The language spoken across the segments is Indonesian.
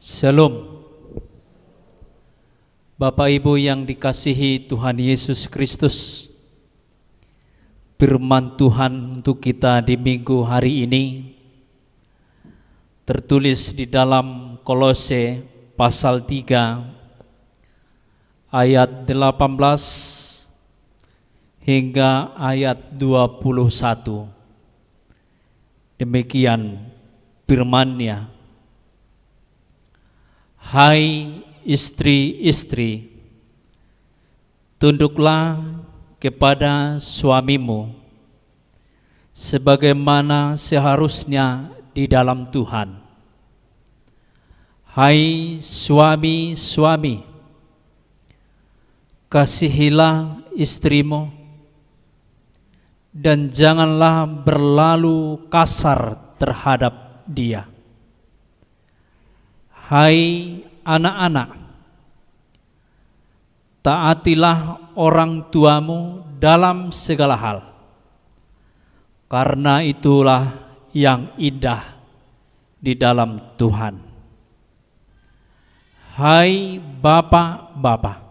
Shalom. Bapak Ibu yang dikasihi Tuhan Yesus Kristus, firman Tuhan untuk kita di minggu hari ini tertulis di dalam Kolose pasal 3 ayat 18 hingga ayat 21. Demikian firman-Nya. Hai istri-istri, tunduklah kepada suamimu sebagaimana seharusnya di dalam Tuhan. Hai suami-suami, kasihilah istrimu dan janganlah berlalu kasar terhadap dia. Hai anak-anak, taatilah orang tuamu dalam segala hal, karena itulah yang indah di dalam Tuhan. Hai bapak-bapak,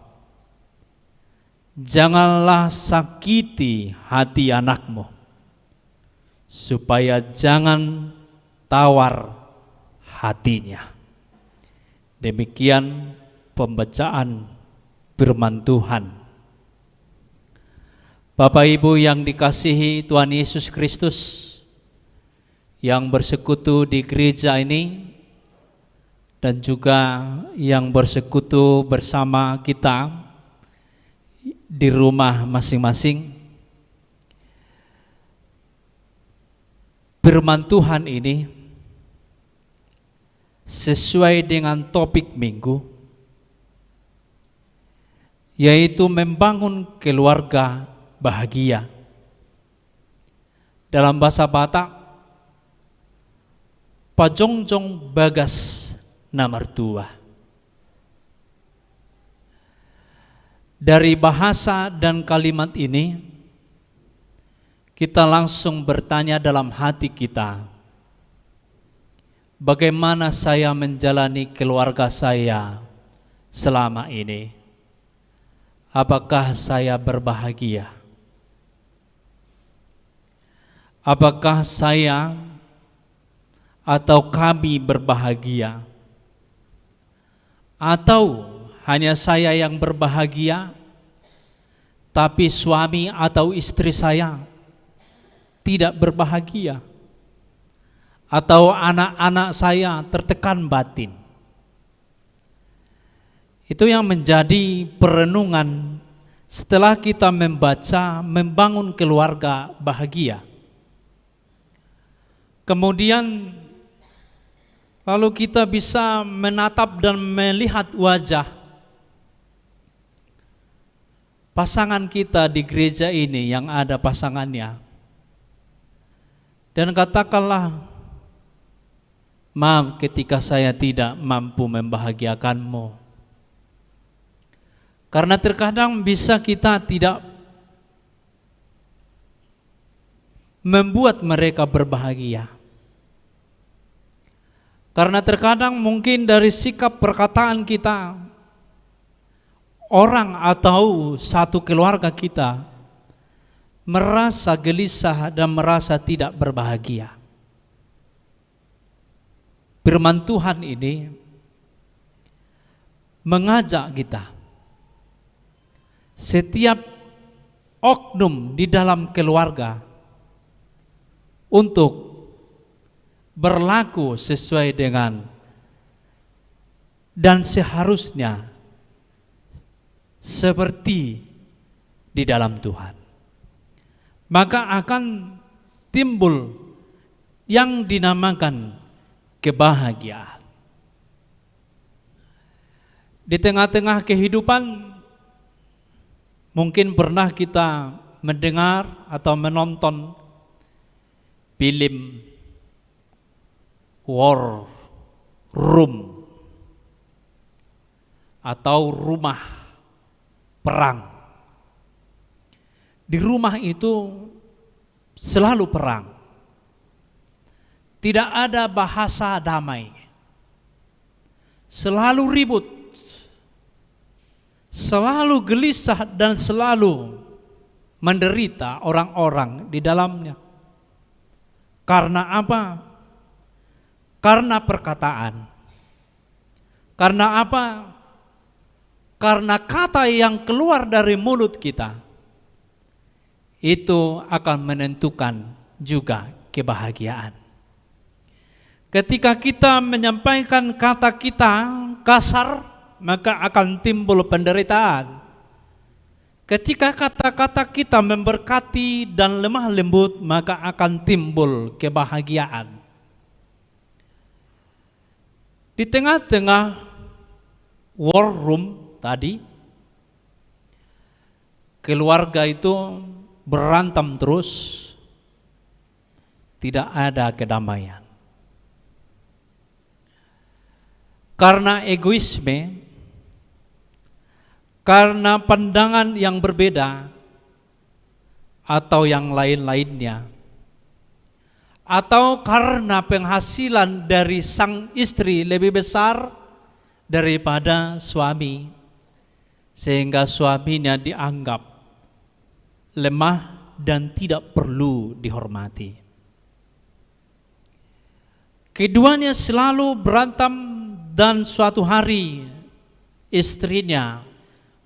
janganlah sakiti hati anakmu, supaya jangan tawar hatinya. Demikian pembacaan firman Tuhan. Bapak Ibu yang dikasihi Tuhan Yesus Kristus, yang bersekutu di gereja ini dan juga yang bersekutu bersama kita di rumah masing-masing. Firman Tuhan ini sesuai dengan topik minggu, yaitu membangun keluarga bahagia. Dalam bahasa Batak, pajongjong bagas na mertua. Dari bahasa dan kalimat ini, kita langsung bertanya dalam hati kita, bagaimana saya menjalani keluarga saya selama ini? Apakah saya berbahagia? Apakah saya atau kami berbahagia? Atau hanya saya yang berbahagia, tapi suami atau istri saya tidak berbahagia? Atau anak-anak saya tertekan batin? Itu yang menjadi perenungan setelah kita membaca membangun keluarga bahagia. Kemudian lalu kita bisa menatap dan melihat wajah pasangan kita di gereja ini yang ada pasangannya, dan katakanlah, maaf ketika saya tidak mampu membahagiakanmu. Karena terkadang bisa kita tidak membuat mereka berbahagia. Karena terkadang mungkin dari sikap perkataan kita, orang atau satu keluarga kita merasa gelisah dan merasa tidak berbahagia. Firman Tuhan ini mengajak kita, setiap oknum di dalam keluarga untuk berlaku sesuai dengan dan seharusnya seperti di dalam Tuhan. Maka akan timbul yang dinamakan kebahagiaan. Di tengah-tengah kehidupan, mungkin pernah kita mendengar atau menonton film War Room atau Rumah Perang. Di rumah itu selalu perang. Tidak ada bahasa damai. selalu ribut, selalu gelisah dan selalu menderita orang-orang di dalamnya. Karena apa? Karena perkataan. Karena apa? Karena kata yang keluar dari mulut kita itu akan menentukan juga kebahagiaan. Ketika kita menyampaikan kata kita kasar, maka akan timbul penderitaan. Ketika kata-kata kita memberkati dan lemah lembut, maka akan timbul kebahagiaan. Di tengah-tengah war room tadi, keluarga itu berantem terus, tidak ada kedamaian. Karena egoisme, karena pandangan yang berbeda atau yang lain-lainnya, atau karena penghasilan dari sang istri lebih besar daripada suami, sehingga suaminya dianggap lemah dan tidak perlu dihormati. Keduanya selalu berantem dan suatu hari istrinya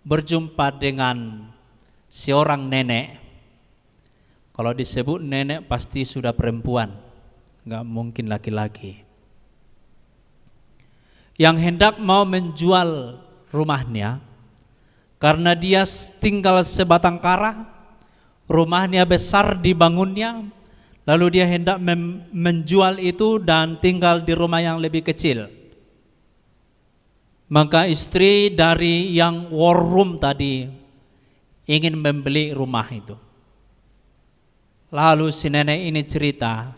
berjumpa dengan seorang nenek. Kalau disebut nenek pasti sudah perempuan, nggak mungkin laki-laki, yang hendak mau menjual rumahnya karena dia tinggal sebatang kara, rumahnya besar dibangunnya, lalu dia hendak menjual itu dan tinggal di rumah yang lebih kecil. Maka istri dari yang war room tadi ingin membeli rumah itu. Lalu si nenek ini cerita,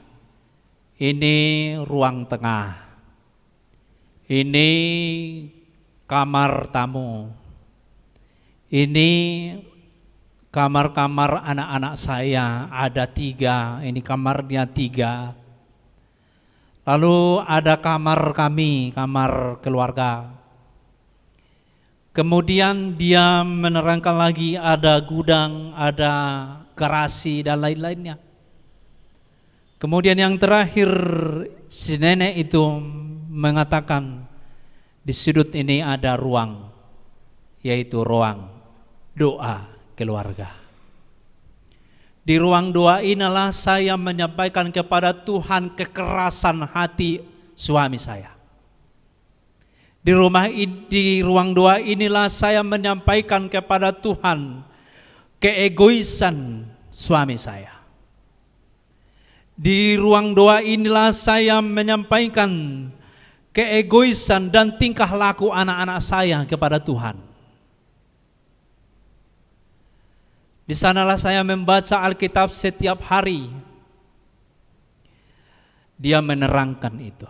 ini ruang tengah, ini kamar tamu, ini kamar-kamar anak-anak saya ada 3, ini kamarnya 3. Lalu ada kamar kami, kamar keluarga. Kemudian dia menerangkan lagi ada gudang, ada garasi dan lain-lainnya. Kemudian yang terakhir si nenek itu mengatakan di sudut ini ada ruang, yaitu ruang doa keluarga. Di ruang doa inilah saya menyampaikan kepada Tuhan kekerasan hati suami saya. Di ruang doa inilah saya menyampaikan kepada Tuhan keegoisan suami saya. Di ruang doa inilah saya menyampaikan keegoisan dan tingkah laku anak-anak saya kepada Tuhan. Di sanalah saya membaca Alkitab setiap hari. Dia menerangkan itu.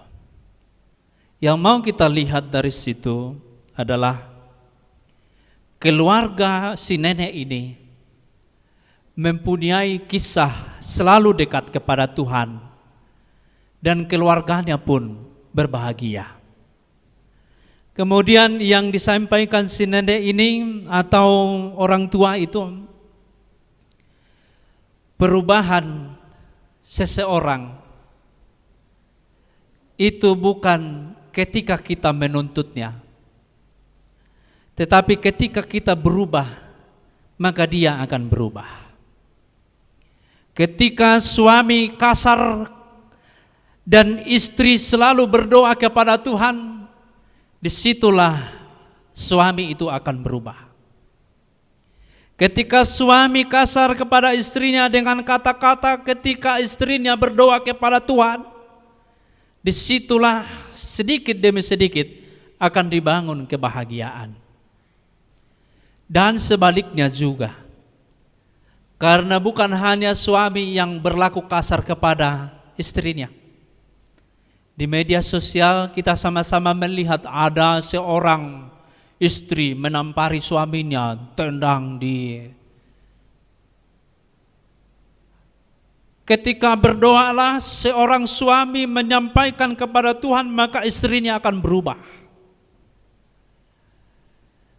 Yang mau kita lihat dari situ adalah keluarga si nenek ini mempunyai kisah selalu dekat kepada Tuhan dan keluarganya pun berbahagia. Kemudian yang disampaikan si nenek ini atau orang tua itu, perubahan seseorang itu bukan ketika kita menuntutnya, tetapi ketika kita berubah, maka dia akan berubah. Ketika suami kasar dan istri selalu berdoa kepada Tuhan, disitulah suami itu akan berubah. Ketika suami kasar kepada istrinya dengan kata-kata, ketika istrinya berdoa kepada Tuhan, disitulah sedikit demi sedikit akan dibangun kebahagiaan. Dan sebaliknya juga, karena bukan hanya suami yang berlaku kasar kepada istrinya. Di media sosial kita sama-sama melihat ada seorang istri menampari suaminya, tendang di. Ketika berdoalah seorang suami menyampaikan kepada Tuhan, maka istrinya akan berubah.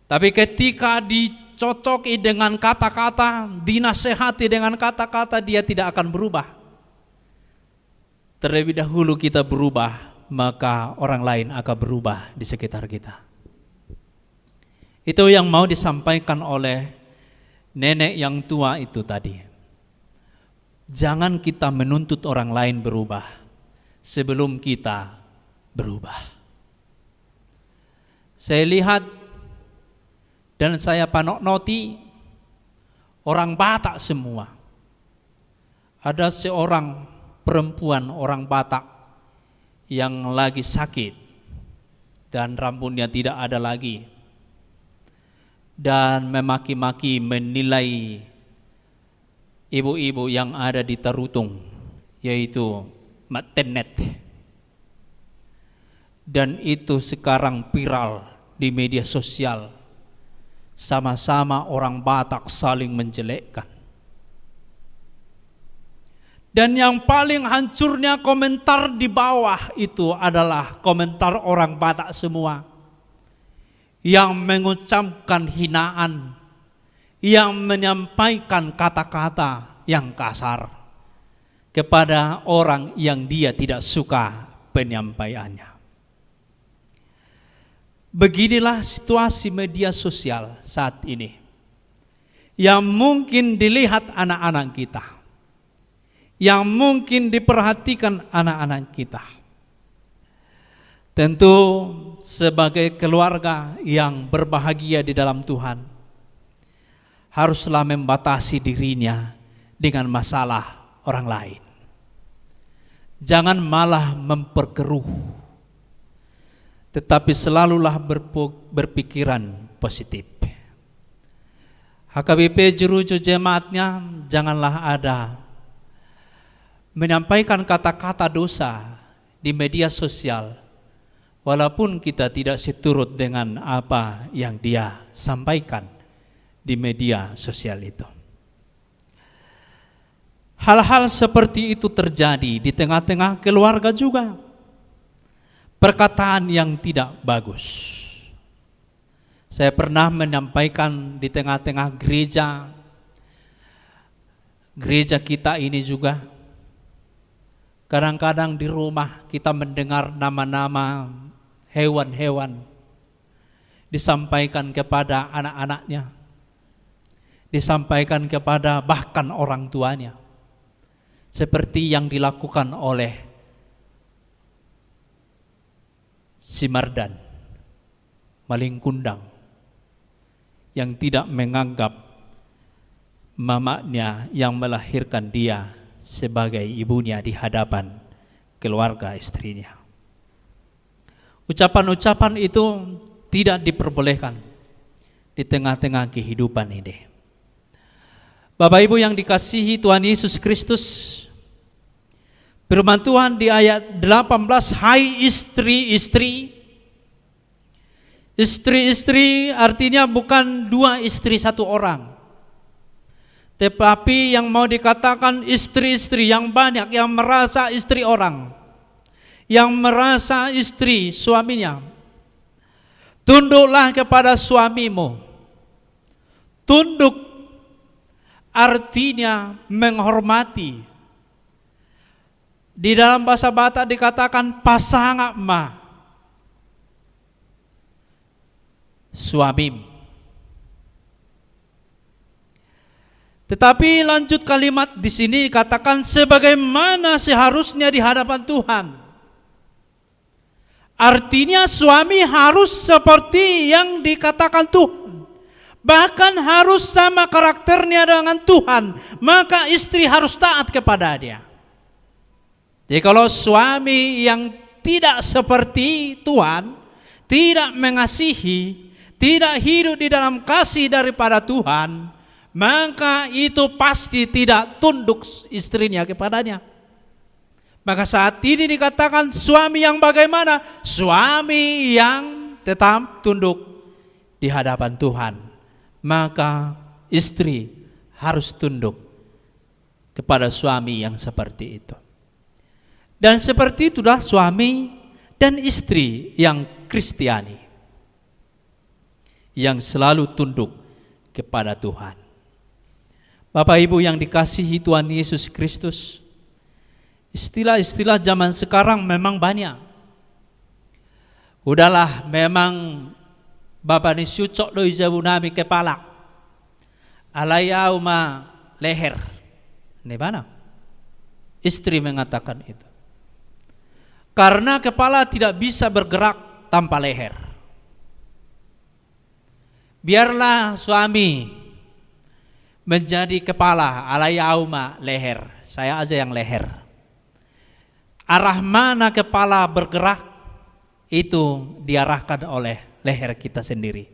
Tapi ketika dicocoki dengan kata-kata, dinasehati dengan kata-kata, dia tidak akan berubah. Terlebih dahulu kita berubah, maka orang lain akan berubah di sekitar kita. Itu yang mau disampaikan oleh nenek yang tua itu tadi. Jangan kita menuntut orang lain berubah sebelum kita berubah. Saya lihat dan saya panok-noti orang Batak semua. Ada seorang perempuan orang Batak yang lagi sakit dan rambutnya tidak ada lagi, dan memaki-maki, menilai ibu-ibu yang ada di Tarutung, yaitu Mak Tenet. Dan itu sekarang viral di media sosial. Sama-sama orang Batak saling menjelekkan. Dan yang paling hancurnya komentar di bawah itu adalah komentar orang Batak semua yang mengucapkan hinaan, yang menyampaikan kata-kata yang kasar kepada orang yang dia tidak suka penyampaiannya. Beginilah situasi media sosial saat ini yang mungkin dilihat anak-anak kita, yang mungkin diperhatikan anak-anak kita. Tentu sebagai keluarga yang berbahagia di dalam Tuhan, haruslah membatasi dirinya dengan masalah orang lain. Jangan malah memperkeruh, tetapi selalulah berpikiran positif. HKBP Jeruju jemaatnya janganlah ada menyampaikan kata-kata dosa di media sosial, walaupun kita tidak seturut dengan apa yang dia sampaikan di media sosial itu. Hal-hal seperti itu terjadi di tengah-tengah keluarga juga. Perkataan yang tidak bagus. Saya pernah menyampaikan di tengah-tengah gereja kita ini juga. Kadang-kadang di rumah kita mendengar nama-nama hewan-hewan disampaikan kepada anak-anaknya, disampaikan kepada bahkan orang tuanya, seperti yang dilakukan oleh si Mardan, maling kundang, yang tidak menganggap mamanya yang melahirkan dia sebagai ibunya di hadapan keluarga istrinya. Ucapan-ucapan itu tidak diperbolehkan di tengah-tengah kehidupan ini. Bapak Ibu yang dikasihi Tuhan Yesus Kristus, firman Tuhan di ayat 18, hai istri-istri. Istri-istri artinya bukan dua istri satu orang, tetapi yang mau dikatakan istri-istri yang banyak, yang merasa istri orang, yang merasa istri suaminya. Tunduklah kepada suamimu. Tunduk artinya menghormati. Di dalam bahasa Batak dikatakan pasangan ma suamim. Tetapi lanjut kalimat di sini dikatakan sebagaimana seharusnya di hadapan Tuhan. Artinya suami harus seperti yang dikatakan Tuhan. Bahkan harus sama karakternya dengan Tuhan. Maka istri harus taat kepada dia. Jadi kalau suami yang tidak seperti Tuhan, tidak mengasihi, tidak hidup di dalam kasih daripada Tuhan, maka itu pasti tidak tunduk istrinya kepadanya. Maka saat ini dikatakan suami yang bagaimana? Suami yang tetap tunduk di hadapan Tuhan. Maka istri harus tunduk kepada suami yang seperti itu. Dan seperti itulah suami dan istri yang Kristiani, yang selalu tunduk kepada Tuhan. Bapak Ibu yang dikasihi Tuhan Yesus Kristus, istilah-istilah zaman sekarang memang banyak. Udahlah, memang Bapak ni syucok doi jabu nami kepala, alayau ma leher. Ini mana? Istri mengatakan itu. Karena kepala tidak bisa bergerak tanpa leher. Biarlah suami menjadi kepala, alayauma leher. Saya aja yang leher. Arah mana kepala bergerak itu diarahkan oleh leher kita sendiri.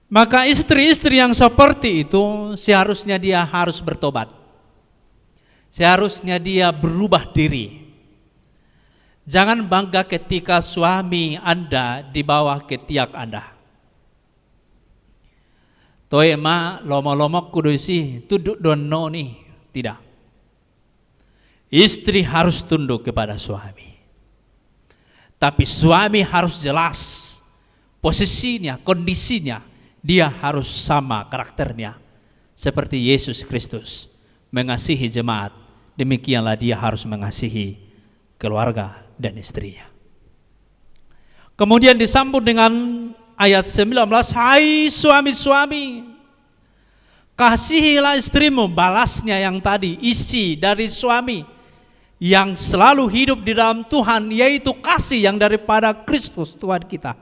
Maka istri-istri yang seperti itu seharusnya dia harus bertobat. Seharusnya dia berubah diri. Jangan bangga ketika suami Anda di bawah ketiak Anda. Toe ma lomo-lomo kudusi tuduk dono nih. Tidak. Istri harus tunduk kepada suami. Tapi suami harus jelas posisinya, kondisinya. Dia harus sama karakternya. Seperti Yesus Kristus mengasihi jemaat. Demikianlah dia harus mengasihi keluarga dan istrinya. Kemudian disambut dengan ayat 19, hai suami-suami, kasihilah istrimu. Balasnya yang tadi, isi dari suami yang selalu hidup di dalam Tuhan, yaitu kasih yang daripada Kristus Tuhan kita.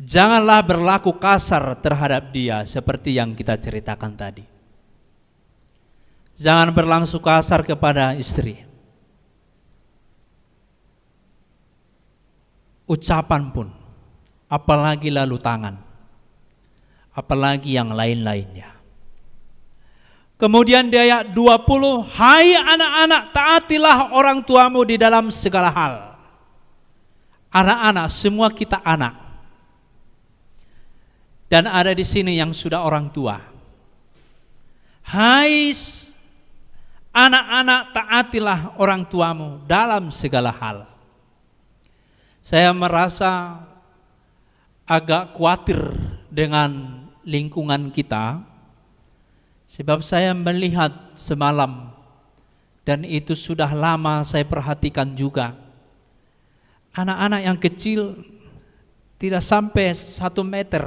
Janganlah berlaku kasar terhadap dia seperti yang kita ceritakan tadi. Jangan berlangsung kasar kepada istri. Ucapan pun, apalagi lalu tangan, apalagi yang lain-lainnya. Kemudian di ayat 20, hai anak-anak, taatilah orang tuamu di dalam segala hal. Anak-anak, semua kita anak. Dan ada di sini yang sudah orang tua. Hai anak-anak, taatilah orang tuamu dalam segala hal. Saya merasa agak khawatir dengan lingkungan kita, sebab saya melihat semalam, dan itu sudah lama saya perhatikan juga, anak-anak yang kecil tidak sampai 1 meter.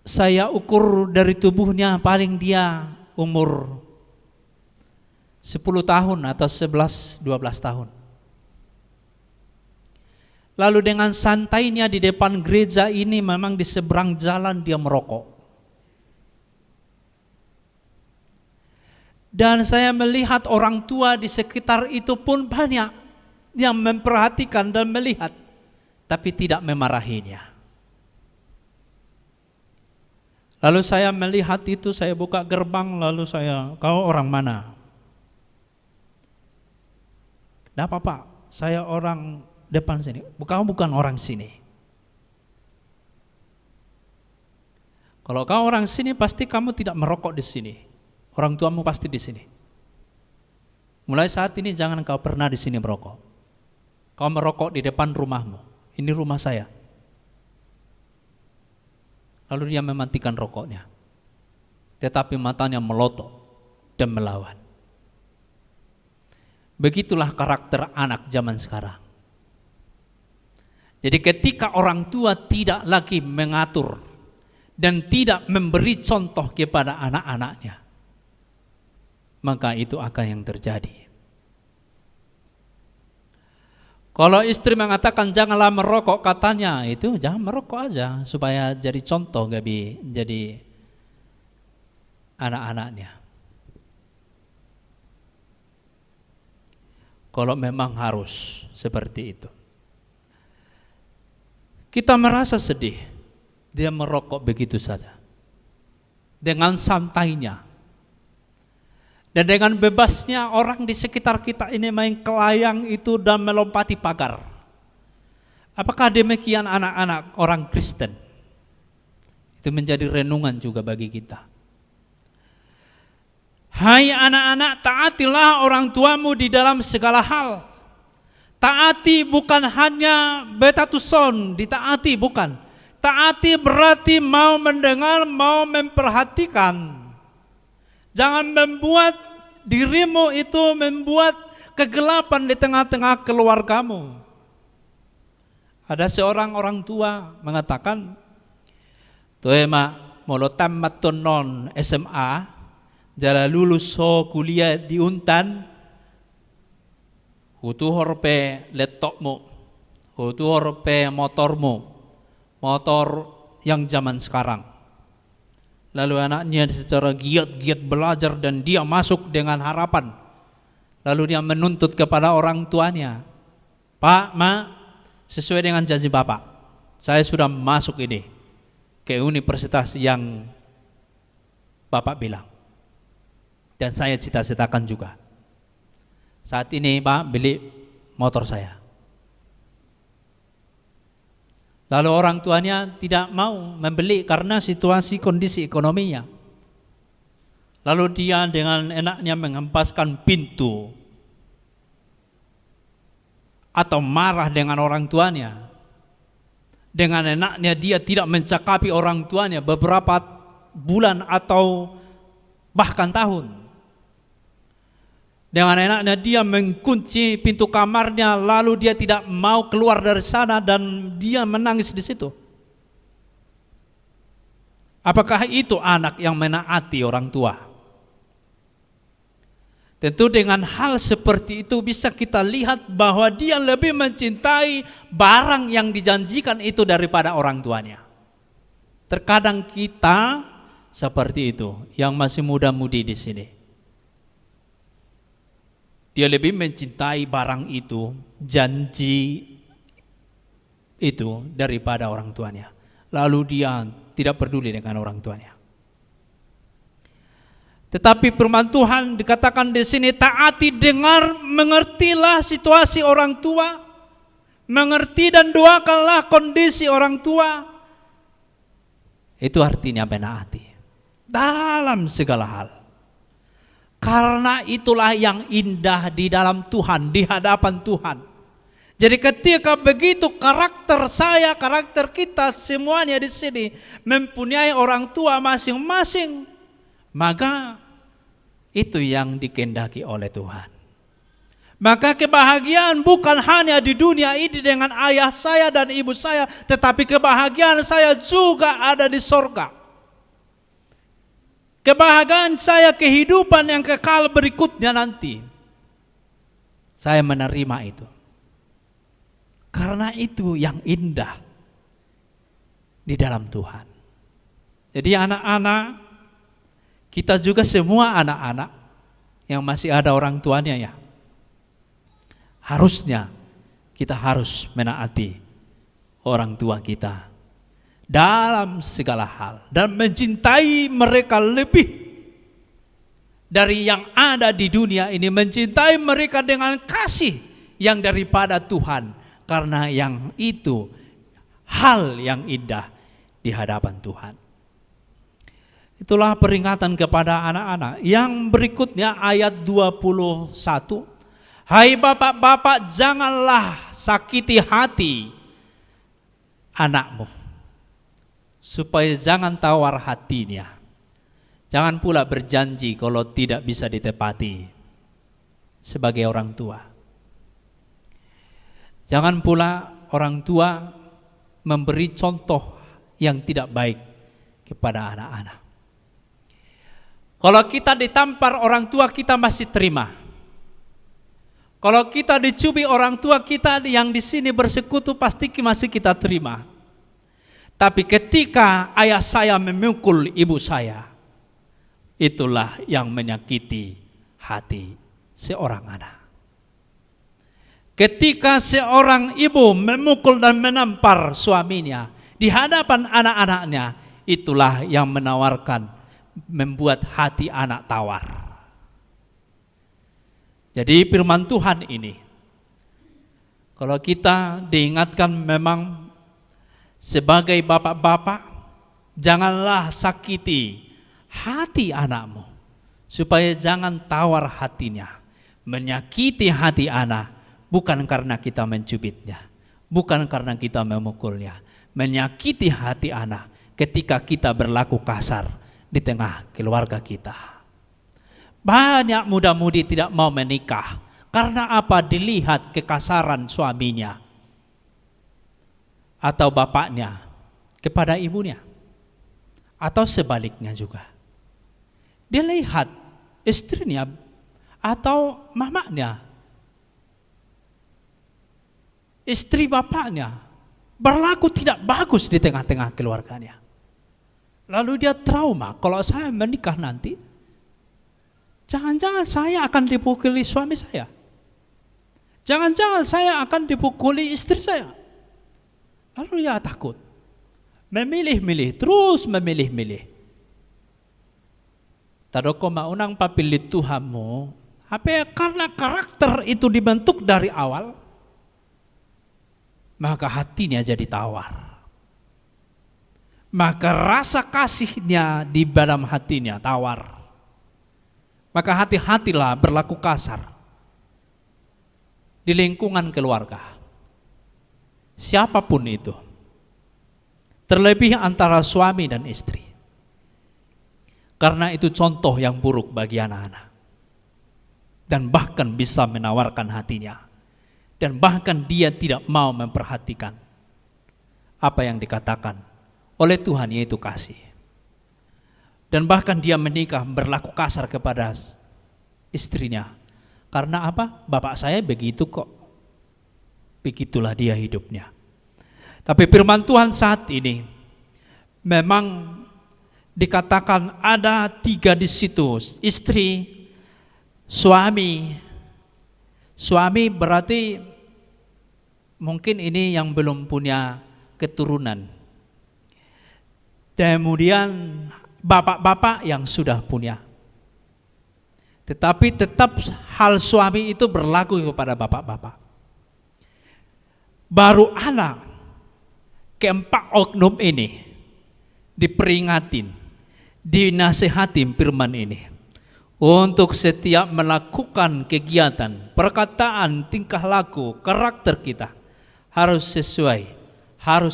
Saya ukur dari tubuhnya paling dia umur 10 tahun atau 11-12 tahun. Lalu dengan santainya di depan gereja ini, memang di seberang jalan dia merokok. Dan saya melihat orang tua di sekitar itu pun banyak yang memperhatikan dan melihat, tapi tidak memarahinya. Lalu saya melihat itu, saya buka gerbang, lalu saya, kau orang mana? Tidak apa-apa, saya orang depan sini. Kau bukan orang sini. Kalau kau orang sini, pasti kamu tidak merokok di sini. Orang tuamu pasti di sini. Mulai saat ini jangan kau pernah di sini merokok. Kau merokok di depan rumahmu. Ini rumah saya. Lalu dia mematikan rokoknya. Tetapi matanya melotot dan melawan. Begitulah karakter anak zaman sekarang. Jadi ketika orang tua tidak lagi mengatur dan tidak memberi contoh kepada anak-anaknya, maka itu akan yang terjadi. Kalau istri mengatakan janganlah merokok, katanya itu jangan merokok aja supaya jadi contoh jadi anak-anaknya. Kalau memang harus seperti itu. Kita merasa sedih, dia merokok begitu saja. Dengan santainya. Dan dengan bebasnya orang di sekitar kita ini main kelayang itu dan melompati pagar. Apakah demikian anak-anak orang Kristen? Itu menjadi renungan juga bagi kita. Hai anak-anak, taatilah orang tuamu di dalam segala hal. Taati bukan hanya betatuson, ditaati bukan. Taati berarti mau mendengar, mau memperhatikan. Jangan membuat dirimu itu membuat kegelapan di tengah-tengah keluargamu. Ada seorang orang tua mengatakan, "Tuema molo tamat non SMA, jala lulus so kuliah di Untan, hutuhor pe laptopmu, hutuhor pe motormu, motor yang zaman sekarang." Lalu anaknya secara giat-giat belajar dan dia masuk dengan harapan. Lalu dia menuntut kepada orang tuanya, "Pak, Ma, sesuai dengan janji Bapak, saya sudah masuk ini ke universitas yang Bapak bilang. Dan saya cita-citakan juga. Saat ini Pak beli motor saya." Lalu orang tuanya tidak mau membeli karena situasi kondisi ekonominya. Lalu dia dengan enaknya menghempaskan pintu atau marah dengan orang tuanya. Dengan enaknya dia tidak mencakapi orang tuanya beberapa bulan atau bahkan tahun. Dengan enaknya dia mengunci pintu kamarnya, lalu dia tidak mau keluar dari sana dan dia menangis di situ. Apakah itu anak yang menaati orang tua? Tentu dengan hal seperti itu bisa kita lihat bahwa dia lebih mencintai barang yang dijanjikan itu daripada orang tuanya. Terkadang kita seperti itu, yang masih muda-mudi di sini. Dia lebih mencintai barang itu, janji itu daripada orang tuanya. Lalu dia tidak peduli dengan orang tuanya. Tetapi firman Tuhan dikatakan di sini, taati, dengar, mengertilah situasi orang tua, mengerti dan doakanlah kondisi orang tua. Itu artinya menaati dalam segala hal. Karena itulah yang indah di dalam Tuhan, di hadapan Tuhan. Jadi ketika begitu karakter saya, karakter kita semuanya di sini mempunyai orang tua masing-masing, maka itu yang dikehendaki oleh Tuhan. Maka kebahagiaan bukan hanya di dunia ini dengan ayah saya dan ibu saya, tetapi kebahagiaan saya juga ada di sorga. Kebahagiaan saya, kehidupan yang kekal berikutnya nanti, saya menerima itu. Karena itu yang indah di dalam Tuhan. Jadi anak-anak, kita juga semua anak-anak yang masih ada orang tuanya ya, harusnya kita harus menaati orang tua kita dalam segala hal dan mencintai mereka lebih dari yang ada di dunia ini, mencintai mereka dengan kasih yang daripada Tuhan, karena yang itu hal yang indah di hadapan Tuhan. Itulah peringatan kepada anak-anak. Yang berikutnya ayat 21, hai bapak-bapak, janganlah sakiti hati anakmu, supaya jangan tawar hatinya. Jangan pula berjanji kalau tidak bisa ditepati sebagai orang tua. Jangan pula orang tua memberi contoh yang tidak baik kepada anak-anak. Kalau kita ditampar orang tua, kita masih terima. Kalau kita dicubi orang tua kita yang di sini bersekutu, pasti masih kita terima. Tapi ketika ayah saya memukul ibu saya, itulah yang menyakiti hati seorang anak. Ketika seorang ibu memukul dan menampar suaminya di hadapan anak-anaknya, itulah yang membuat hati anak tawar. Jadi firman Tuhan ini, kalau kita diingatkan memang sebagai bapak-bapak, janganlah sakiti hati anakmu, supaya jangan tawar hatinya. Menyakiti hati anak bukan karena kita mencubitnya, bukan karena kita memukulnya, menyakiti hati anak ketika kita berlaku kasar di tengah keluarga kita. Banyak muda-mudi tidak mau menikah karena apa? Dilihat kekasaran suaminya atau bapaknya kepada ibunya, atau sebaliknya juga. Dia lihat istrinya atau mamanya, istri bapaknya berlaku tidak bagus di tengah-tengah keluarganya. Lalu dia trauma, kalau saya menikah nanti, jangan-jangan saya akan dipukuli suami saya. Jangan-jangan saya akan dipukuli istri saya. Lalu dia takut. Memilih-milih, terus memilih-milih. Tadoko maunang papilih Tuhanmu, apa karena karakter itu dibentuk dari awal, maka hatinya jadi tawar. Maka rasa kasihnya di dalam hatinya tawar. Maka hati-hatilah berlaku kasar di lingkungan keluarga. Siapapun itu. Terlebih antara suami dan istri. Karena itu contoh yang buruk bagi anak-anak. Dan bahkan bisa menawarkan hatinya. Dan bahkan dia tidak mau memperhatikan apa yang dikatakan oleh Tuhan, yaitu kasih. Dan bahkan dia menikah berlaku kasar kepada istrinya. Karena apa? Bapak saya begitu kok. Begitulah dia hidupnya. Tapi firman Tuhan saat ini memang dikatakan ada 3 di situ, istri, suami. Suami berarti mungkin ini yang belum punya keturunan. Kemudian bapak-bapak yang sudah punya. Tetapi tetap hal suami itu berlaku kepada bapak-bapak. Baru anak keempat oknum ini diperingatin, dinasihatin firman ini. Untuk setiap melakukan kegiatan, perkataan, tingkah laku, karakter kita harus sesuai, harus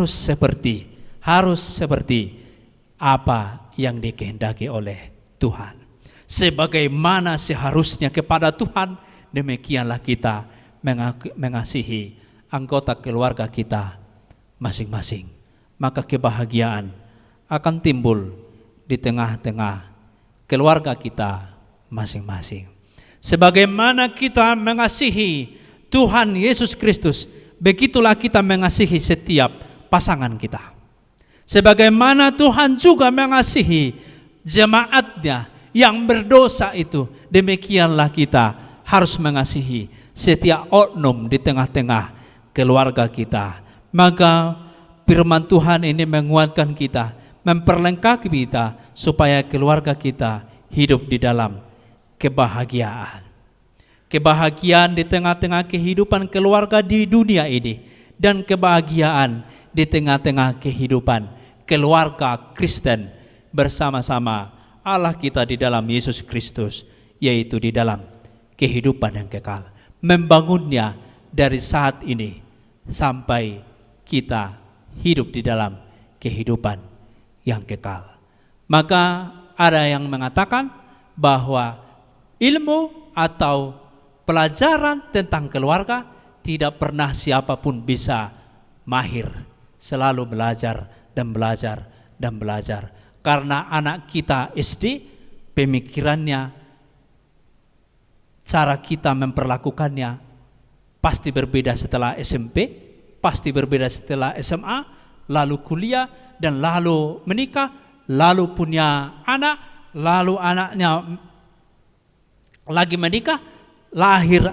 seperti apa yang dikehendaki oleh Tuhan. Sebagaimana seharusnya kepada Tuhan, demikianlah kita mengasihi anggota keluarga kita masing-masing. Maka kebahagiaan akan timbul di tengah-tengah keluarga kita masing-masing. Sebagaimana kita mengasihi Tuhan Yesus Kristus, begitulah kita mengasihi setiap pasangan kita. Sebagaimana Tuhan juga mengasihi jemaatnya yang berdosa itu, demikianlah kita harus mengasihi setiap oknum di tengah-tengah keluarga kita. Maka firman Tuhan ini menguatkan kita, memperlengkapi kita supaya keluarga kita hidup di dalam kebahagiaan. Kebahagiaan di tengah-tengah kehidupan keluarga di dunia ini, dan kebahagiaan di tengah-tengah kehidupan keluarga Kristen bersama-sama Allah kita di dalam Yesus Kristus, yaitu di dalam kehidupan yang kekal. Membangunnya dari saat ini sampai kita hidup di dalam kehidupan yang kekal. Maka ada yang mengatakan bahwa ilmu atau pelajaran tentang keluarga tidak pernah siapapun bisa mahir. Selalu belajar dan belajar dan belajar. Karena anak kita SD, pemikirannya, cara kita memperlakukannya pasti berbeda setelah SMP, pasti berbeda setelah SMA, lalu kuliah, dan lalu menikah, lalu punya anak, lalu anaknya lagi menikah, lahir